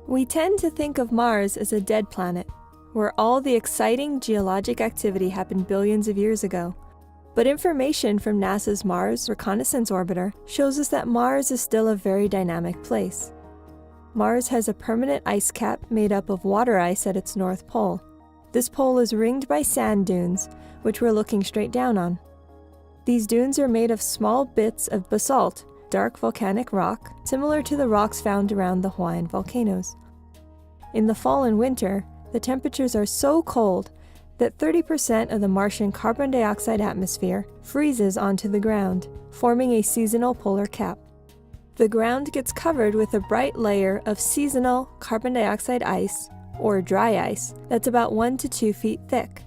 We tend to think of Mars as a dead planet, where all the exciting geologic activity happened billions of years ago. But information from NASA's Mars Reconnaissance Orbiter shows us that Mars is still a very dynamic place. Mars has a permanent ice cap made up of water ice at its north pole. This pole is ringed by sand dunes, which we're looking straight down on. These dunes are made of small bits of basalt, dark volcanic rock, similar to the rocks found around the Hawaiian volcanoes. In the fall and winter, the temperatures are so cold that 30% of the Martian carbon dioxide atmosphere freezes onto the ground, forming a seasonal polar cap. The ground gets covered with a bright layer of seasonal carbon dioxide ice, or dry ice, that's about 1 to 2 feet thick.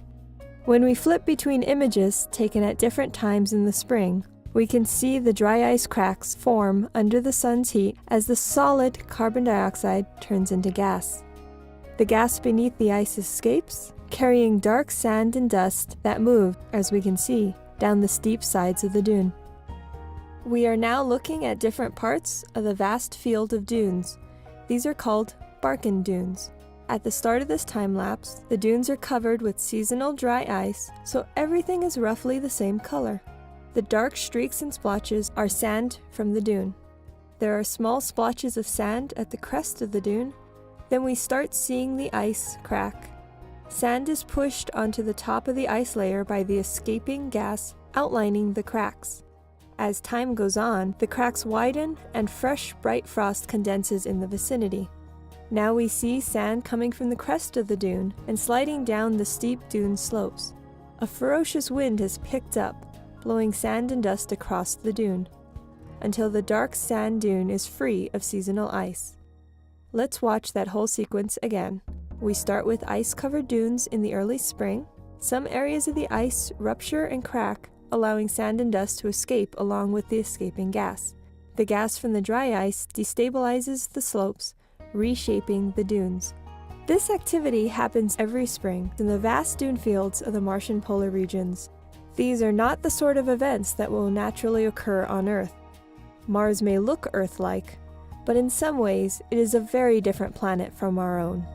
When we flip between images taken at different times in the spring, we can see the dry ice cracks form under the sun's heat as the solid carbon dioxide turns into gas. The gas beneath the ice escapes, carrying dark sand and dust that move, as we can see, down the steep sides of the dune. We are now looking at different parts of the vast field of dunes. These are called Barken dunes. At the start of this time lapse, the dunes are covered with seasonal dry ice, so everything is roughly the same color. The dark streaks and splotches are sand from the dune. There are small splotches of sand at the crest of the dune. Then we start seeing the ice crack. Sand is pushed onto the top of the ice layer by the escaping gas, outlining the cracks. As time goes on, the cracks widen and fresh, bright frost condenses in the vicinity. Now we see sand coming from the crest of the dune and sliding down the steep dune slopes. A ferocious wind has picked up, blowing sand and dust across the dune, until the dark sand dune is free of seasonal ice. Let's watch that whole sequence again. We start with ice-covered dunes in the early spring. Some areas of the ice rupture and crack, allowing sand and dust to escape along with the escaping gas. The gas from the dry ice destabilizes the slopes, reshaping the dunes. This activity happens every spring in the vast dune fields of the Martian polar regions. These are not the sort of events that will naturally occur on Earth. Mars may look Earth-like, but in some ways it is a very different planet from our own.